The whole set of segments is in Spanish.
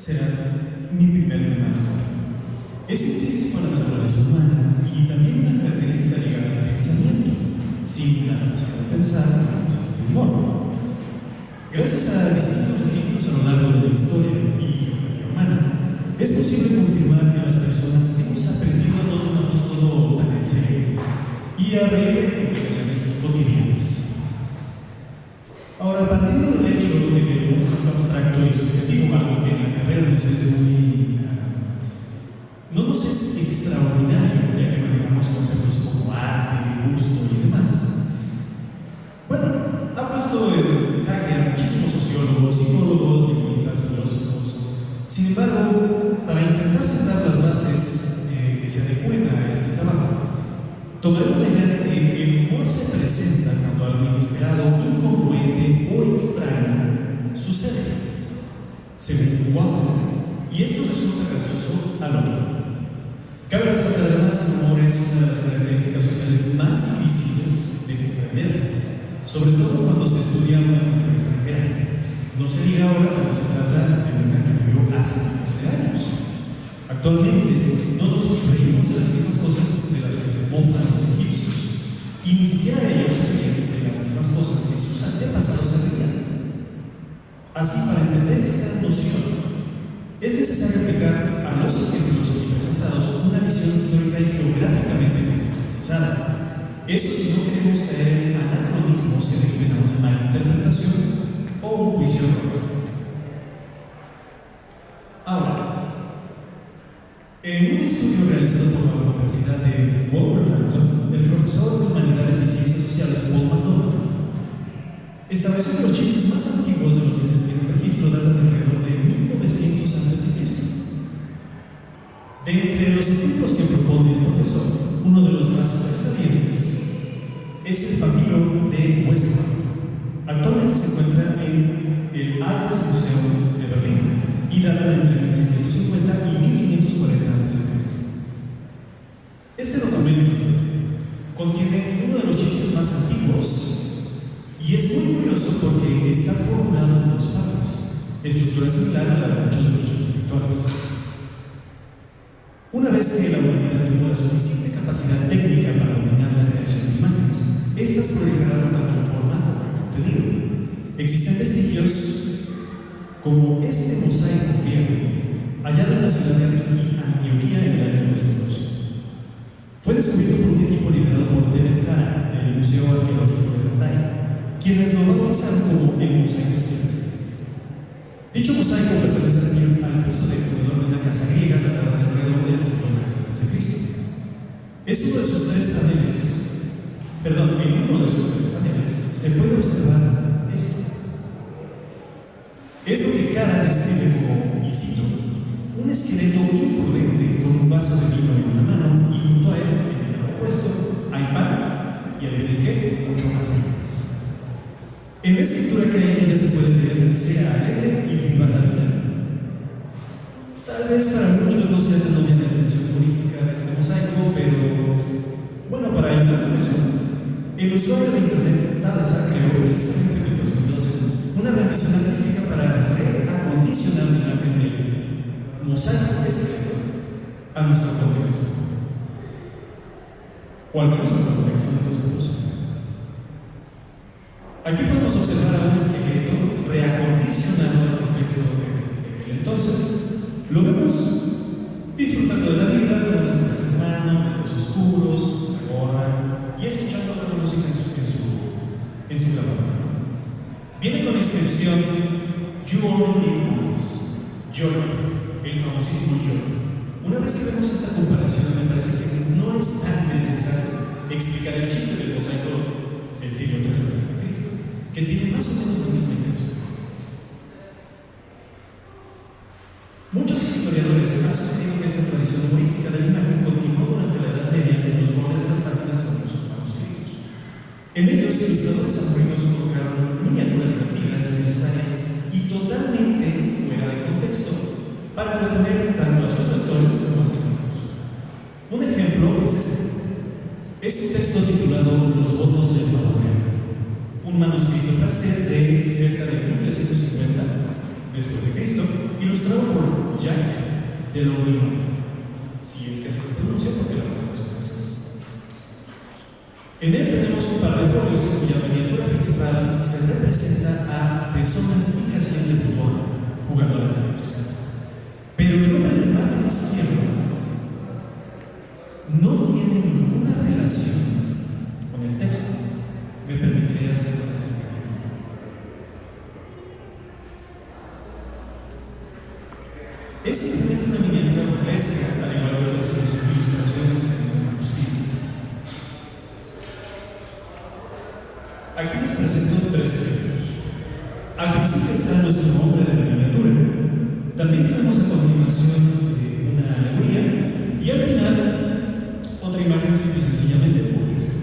será mi primer tema. Es intrínseco a la naturaleza humana y también una característica ligada al pensamiento. Sin la capacidad de pensar, no existe humor. Gracias a distintos registros a lo largo de la historia y geografía humana, es posible confirmar que las personas hemos aprendido a no tomarnos todo tan en serio y a reír de complicaciones cotidianas. Ahora, partiendo del hecho de que el humor es algo abstracto y subjetivo, algo que en la carrera no nos es extraordinario, ya que manejamos conceptos como arte, gusto y demás. Bueno, ha puesto en jaque a muchísimos sociólogos, psicólogos, lingüistas, filósofos. Sin embargo, para intentar sentar las bases que se adecúen a este trabajo, tomaremos la idea de que el humor se presenta cuando algo inesperado, incongruente o extraño sucede, según Watson, y esto resulta gracioso al otro. Cabe resaltar además que el humor es una de las características sociales más difíciles de comprender, sobre todo cuando se estudia una cultura extranjera. No se diga ahora cuando se trata de una que vivió hace miles de años. Actualmente no nos reímos de las mismas cosas de las que se mofan los egipcios, y ni siquiera ellos se ríen de las mismas cosas que sus antepasados se reían. Así, para entender esta noción, es necesario aplicar a los ejemplos aquí presentados una visión histórica y geográficamente contextualizada. Eso si no queremos caer en anacronismos que deriven a una mala interpretación o un juicio erróneo. Ahora, en un estudio realizado por la Universidad de Wolverhampton, el profesor de Humanidades y Ciencias Sociales Paul McDonald estableció que los chistes más antiguos de los que se tiene registro datan de alrededor de 1900 a.C. De entre los ejemplos que propone el profesor, uno de los más sobresalientes es el papiro de Westphal. Actualmente se encuentra en el Altes Museum de Berlín y data de entre 1650 y 1540 a.C. Este documento contiene uno de los chistes más antiguos y es muy curioso porque está formulado en dos partes, estructura similar a la de muchos de los chistes actuales. Una vez que la humanidad tuvo la suficiente capacidad técnica para dominar la creación de imágenes, estas proliferaron tanto en forma como en contenido. Existen vestigios como este mosaico griego, hallado en la ciudad de Antioquía en el año 2002. Fue descubierto por un equipo liderado por David Kahn del Museo Arqueológico de Altái, quienes lo bautizaron como el mosaico esqueleto. Dicho mosaico pertenece al piso de comedor de una casa griega datada de alrededor del siglo III a.C. Es uno de sus tres paneles, en uno de sus tres paneles se puede observar esto. Es lo que Cara describe como, y cito, un esqueleto imprudente con un vaso de vino en una mano y junto a él, en el lado opuesto, hay pan y adivinen qué, mucho más. En la escritura que hay en ella se puede leer: sea alegre y viva la vida. Tal vez para muchos no sea de novia la intención turística de este mosaico, pero bueno, para ayudar con eso, el usuario de internet Talsa creó precisamente en el 2012 una rendición artística para reacondicionar la imagen del mosaico esqueleto a nuestro contexto, o al menos al contexto de los grupos. Aquí podemos observar a un esqueleto reacondicionado al contexto de aquel entonces. Lo vemos disfrutando de la vida con las cejas en mano, lentes oscuros, la gorra y escuchando la música en su grabadora. Viene con la inscripción "You only live once", Jordan, el famosísimo Jordan. Una vez que vemos esta comparación, me parece que no es tan necesario explicar el chiste del mosaico del siglo III a.C., que tiene más o menos la misma intención. Muchos historiadores han sugerido que esta tradición humorística de la imagen continuó durante la Edad Media en los bordes de las páginas de muchos manuscritos. En ellos, ilustradores anónimos colocaron miniaturas creativas innecesarias y totalmente fuera de contexto para entretener tanto a sus lectores como a sí mismos. Un ejemplo es este. Es un texto titulado Los votos del pavo real, un manuscrito francés de cerca de 1350, después de Cristo, ilustrado por Jacques de Lorient, si es que así se pronuncia, porque la palabra es francesa. En él tenemos un par de folios en cuya miniatura principal se representa a personas y Cassian de fútbol jugando al ajedrez. Pero el hombre del margen izquierdo no tiene ninguna relación con el texto. Me permitiría hacer una acercamiento. Es simplemente una miniatura burlesca, al igual que otras ilustraciones del mismo manuscrito. Aquí les presento tres ejemplos. Al principio está nuestro nombre de la miniatura. También tenemos a continuación una alegoría y al final otra imagen simple y sencillamente burlesca.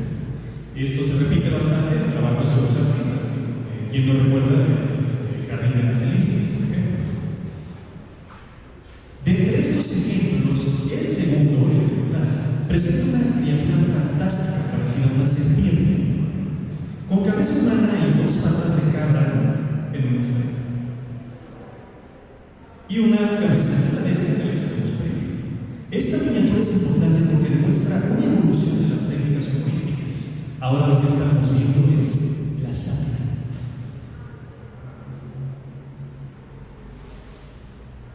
Esto se repite bastante en trabajos de los artistas. ¿Quién no recuerda el Jardín de las Delicias, por ejemplo? De entre estos ejemplos, el segundo, el central, presenta una criatura fantástica parecida a una serpiente, con cabeza humana y dos patas de cabra en un extremo, y una cabeza animalesca en el extremo superior. Esta miniatura es importante porque demuestra una evolución de las técnicas humorísticas. Ahora lo que estamos viendo es la sátira.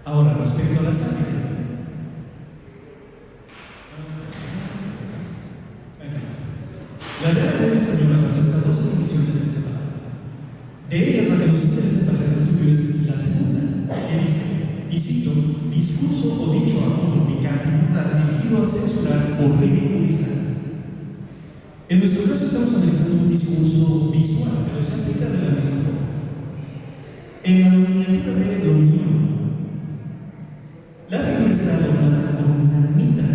Ahora, respecto a la sátira, aquí está. La Real Academia Española presenta dos definiciones de esta palabra. De ellas, la que nos interesa para este estudio es la segunda, que dice, y cito, discurso o dicho agudo, picante, mordaz, dirigido a censurar o ridiculizar. En nuestro caso estamos analizando un discurso visual, pero se aplica de la misma forma. En la miniatura de Lorient, la figura está adornada con una mitra.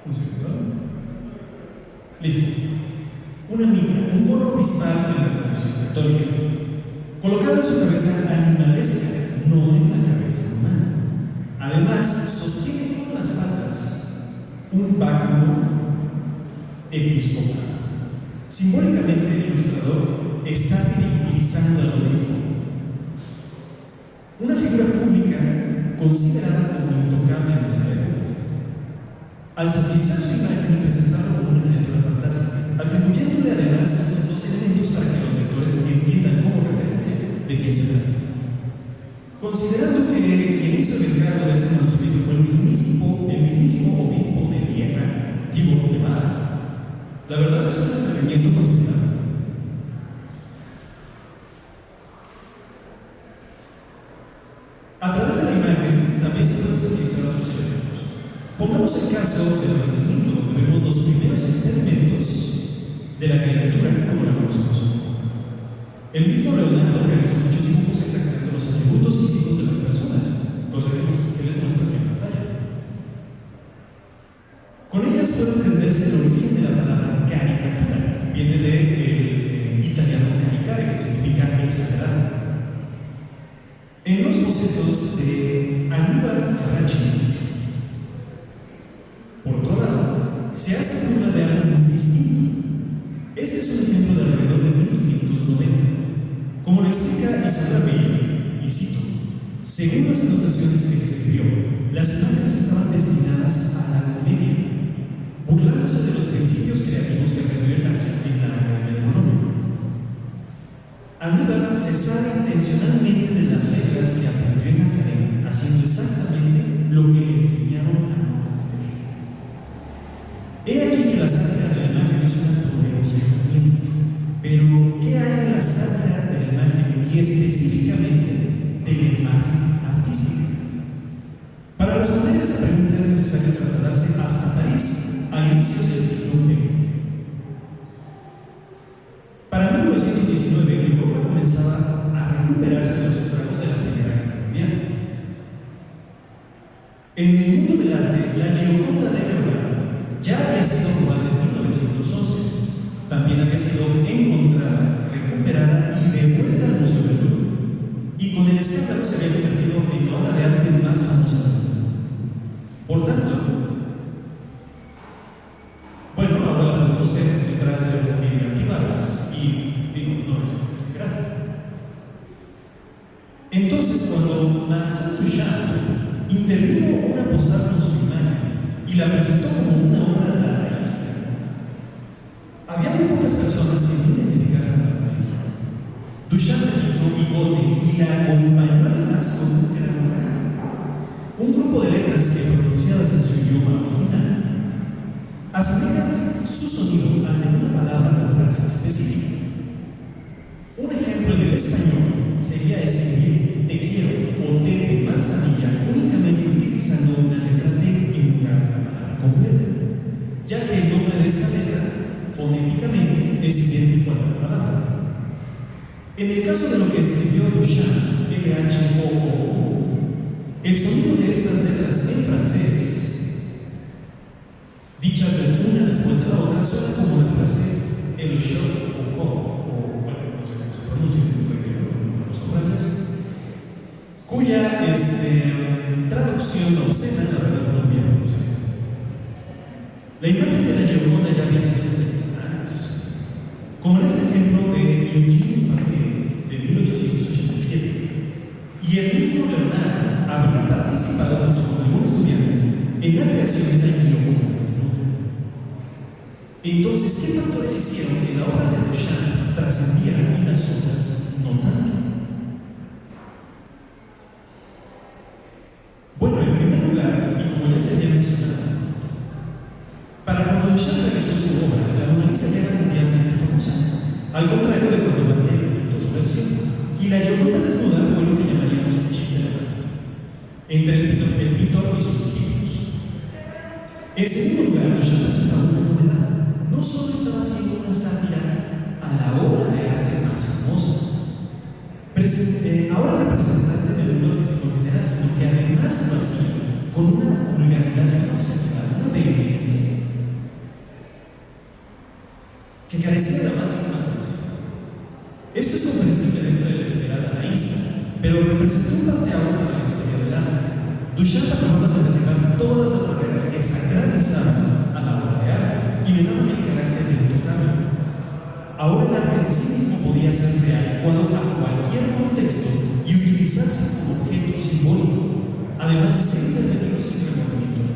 ¿Un segundo? Listo. Una mitra, un gorro obispal de la tradición católica, colocado en su cabeza animalesca, no en la cabeza humana. Además, sostiene con las patas un báculo episcopal. Simbólicamente, el ilustrador está ridiculizando al budismo. Una figura pública considerada como intocable en esa época. Al satirizar su imagen y presentarlo como una criatura fantástica, atribuyéndole además estos dos elementos para que los lectores entiendan como referencia de quién se trata. Considerando que quien hizo el encargo de este manuscrito fue el mismísimo obispo de Lieja, Tibor de Bar, la verdad es un atrevimiento considerable. A través de la imagen también se pueden satirizar otros elementos. Pongamos el caso del Renacimiento, donde vemos los primeros experimentos de la caricatura como la conocemos. El mismo Leonardo realizó muchos dibujos exactando los atributos físicos de las personas, cosa que les muestro aquí en pantalla. Con ellas puede entenderse el origen de la palabra caricatura. Viene del italiano caricare, que significa exagerado. En los bocetos de Aníbal Carracci, por otro lado, se hace burla de algo muy distinto. Este es un ejemplo de alrededor de 1590. Como lo explica Isabel Bellini, y cito, según las anotaciones que escribió, las imágenes estaban destinadas a la comedia, burlándose de los principios creativos que aprendió en la Academia de Bolonia. Aníbal se sale intencionalmente de las reglas que aprendió en la Academia, haciendo exactamente lo que le enseñaron a no cometer. He aquí que la sátira de la imagen es una poderosa herramienta. Pero, ¿qué hay de la sátira de la imagen y específicamente de la imagen artística? Para responder a esta pregunta es necesario trasladarse hasta París a inicios del siglo XX. Para 1919, Europa comenzaba a recuperarse de los estragos de la Primera Guerra Mundial. En el mundo del arte, la Gioconda de Rembrandt ya había sido robada en 1911. También había sido encontrada, recuperada y devuelta al Museo del Louvre. Y con el escándalo se había convertido en la obra de arte más famosa del mundo. Por tanto, bueno, ahora la podemos ver detrás de antibarras y digo, no es Entonces, cuando Marcel Duchamp intervino una postal con su imagen y la presentó como una obra dadaísta, había muy pocas personas que no identificaran a la artista. Duchamp le pintó bigote y la acompañó además con un gran oral, un grupo de letras que pronunciadas en su idioma original asemejan su sonido al de una palabra o frase específica. Un ejemplo del español sería escribir te quiero o te de manzanilla únicamente utilizando una letra T en lugar de la palabra completa, ya que el nombre de esta letra fonéticamente es idéntico a la palabra. En el caso de lo que escribió Duchamp, LHOO, el sonido de estas letras en francés, dichas una después de la otra, suena como la frase el shot o co, o bueno, no sé cómo se pronuncia, no conozco francés, cuya traducción obscena, la verdad, no había pronunciado. La imagen de la Gioconda ya había sido escrita antes, como en este ejemplo de Eugene Mathieu de 1887, y el mismo Bernard habría participado junto con algún estudiante en la creación de la Gioconda desnuda. Entonces, ¿qué factores hicieron que la obra de Duchamp trascendiera y las otras no tanto? Bueno, en primer lugar, y como ya se había mencionado, para cuando Duchamp realizó su obra, la Mona Lisa ya era mundialmente famosa, al contrario de cuando Mathieu pintó su versión, y la Gioconda desnuda fue lo que llamaríamos un chiste local entre el pintor y sus discípulos. En segundo lugar, Duchamp presentaba una novedad. No solo estaba haciendo una sátira a la obra de arte más famosa, ahora representante del mundo artístico en general, sino que además lo hacía con una vulgaridad inobservada, una vehemencia que carecía de la más mínima sensación. Esto es comprensible dentro de la esfera dadaísta, pero representó un parteaguas para la historia del arte. Duchamp acababa de derribar todas las barreras que sacralizaban a la obra de arte y le daban el carácter de intocable. Ahora el arte en sí mismo podía ser readecuado a cualquier contexto y utilizarse como objeto simbólico, además de ser entendido sin remordimiento.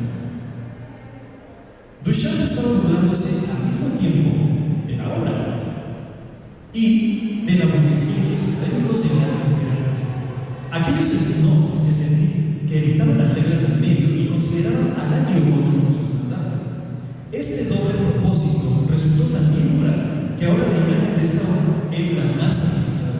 Duchamp estaba burlándose al mismo tiempo de la obra y de la burguesía de los académicos de la historia artística. Aquellos snobs que evitaban las reglas del medio y consideraban a la Gioconda como su estandarte. Este doble propósito resultó tan bien logrado que ahora la imagen de esta obra es la más utilizada.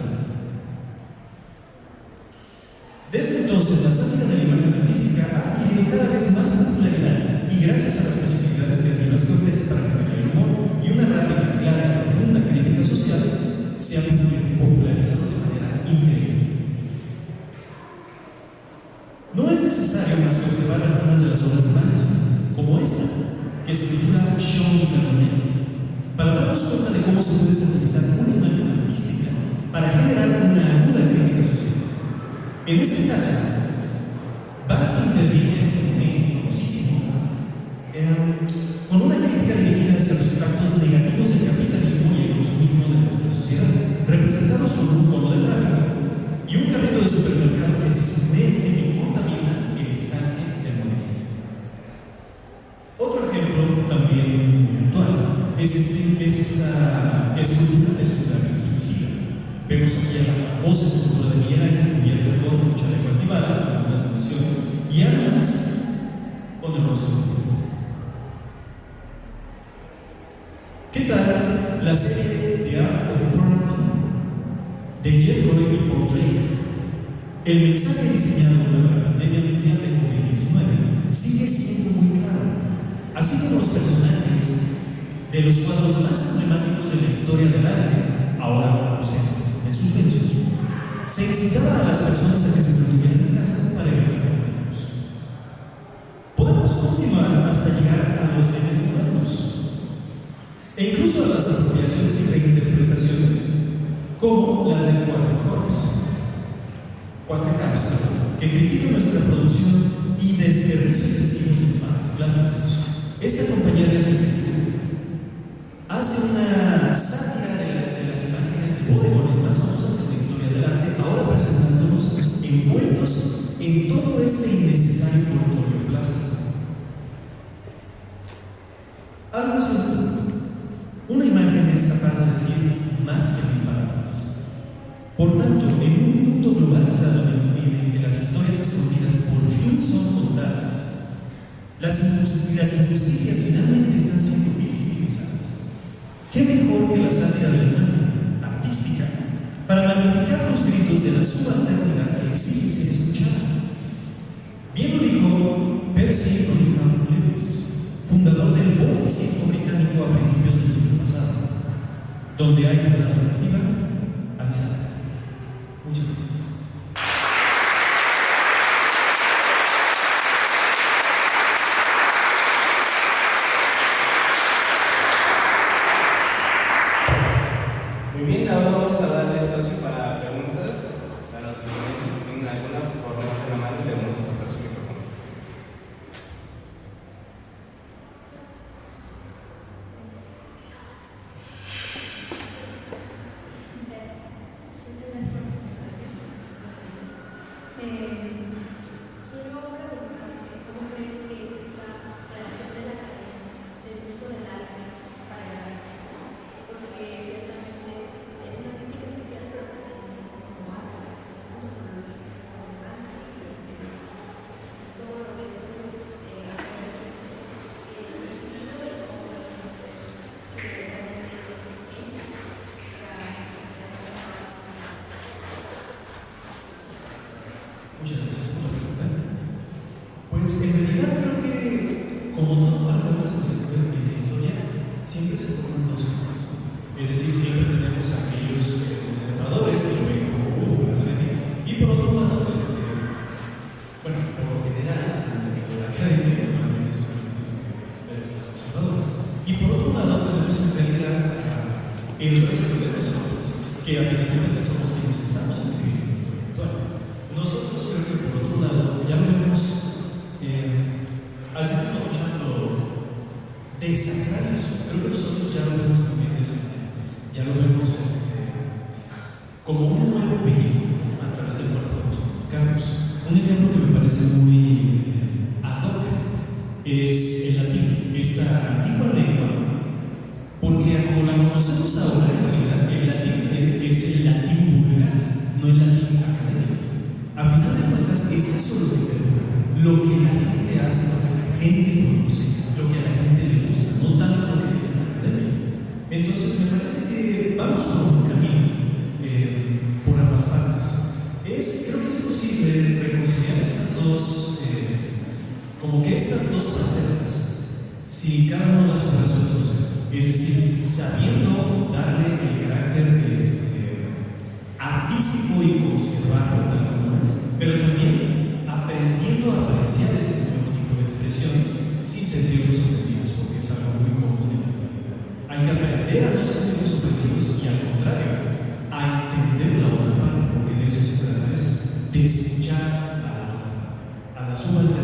Desde entonces, la sátira de la imagen artística ha adquirido cada vez más popularidad y gracias a las posibilidades creativas que ofrece para generar el humor y una rápida, clara y profunda crítica social, se ha popularizado de manera increíble. No es necesario más que observar algunas de las obras de Madison, como esta, que se titula Show Me the Money, para darnos cuenta de cómo se puede sintetizar una imagen artística para generar una aguda crítica social. En este caso, Banks interviene en este momento famosísimo con una crítica dirigida hacia los impactos negativos del capitalismo y el consumismo de nuestra sociedad, representados con un cono de tráfico y un carrito de supermercado que se sumerge y contamina el estanque del moneda. Otro ejemplo también muy actual es esta escultura de Sudamérica suicida. Vemos aquí a la famosa escultura de Miguel Ángel cubierta con mucha chaleco antibalas, con algunas municiones y además con el rostro de Dios. ¿Qué tal la serie The Art of Quarantine de Jeffrey y Paul Drake? El mensaje diseñado para la pandemia mundial de COVID-19 sigue siendo muy claro, así como los personajes de los cuadros más emblemáticos de la historia del arte, ahora ausentes de suspensos, se incitaba a las personas a que se mantuvieran en casa para evitar contagios. Podemos continuar hasta llegar a los memes modernos e incluso a las apropiaciones y reinterpretaciones como las de Quatrecaps, que critican nuestra producción y desperdicio excesivos de empaques plásticos. Esta compañía de arquitectura hace una sátira de las imágenes de bodegones más famosas en la historia del arte, ahora presentándonos envueltos en todo este innecesario envoltorio plástico. Algo simple. Una imagen es capaz de decir más que mil palabras. Por tanto, en un mundo globalizado en el que las historias escondidas por fin son contadas, las injusticias finalmente están siendo visibilizadas. ¿Qué mejor que la sátira de la imagen artística para magnificar los gritos de la subalternidad que exige ser escuchada? Bien lo dijo Percy Nottingham Lewis, fundador del vorticismo británico a principios del siglo pasado. Donde hay verdad narrativa, hay sátira. Muchas gracias. Muy bien, ahora vamos a darle espacio para preguntas para los estudiantes. Si tienen alguna, por favor, levanten la mano y le vamos a pasar su micrófono. Gracias. Muchas gracias por tu presentación. Quiero preguntarte, ¿cómo crees que es esta relación de la academia, del uso del arte para el arte? Porque ciertamente es una crítica social, pero también es como arte, es como los derechos de infancia, es todo lo que es presumido y cómo podemos hacer que realmente entre para más. Muchas gracias por la pregunta. Pues en realidad creo que, como todo parte más en la historia, siempre se forman dos grupos. Es decir, siempre tenemos a aquellos conservadores que lo ven como blasfemia, y por otro lado, bueno, por lo general, dentro de la academia normalmente son los conservadores. Y por otro lado, tenemos en realidad el resto de nosotros, que finalmente somos quienes estamos escribiendo la historia actual. Nosotros creo que por otro lado ya lo vemos al sentido desacralizo. Creo que nosotros ya lo vemos también de esa manera. Ya lo vemos como un nuevo vehículo a través del cual podemos comunicarnos. Un ejemplo que me parece muy ad hoc es el latín, esta antigua lengua, porque como la conocemos ahora, en realidad el latín es el latín vulgar, no el latín académico. A final de cuentas, es eso lo que la gente hace, lo que la gente conoce, lo que a la gente le gusta, no tanto lo que dice la academia. Entonces, me parece que vamos por un camino por ambas partes. Creo que es posible reconciliar estas dos, como que estas dos facetas, si cada uno da su brazo a torcer. Es decir, sabiendo darle el carácter artístico y conservarlo tal como es, pero también aprendiendo a apreciar ese nuevo tipo de expresiones sin sentirnos ofendidos, porque es algo muy común en la actualidad. Hay que aprender a no sentirnos ofendidos y al contrario, a entender la otra parte, porque de eso se trata eso, de escuchar a la otra parte, a la subalternidad.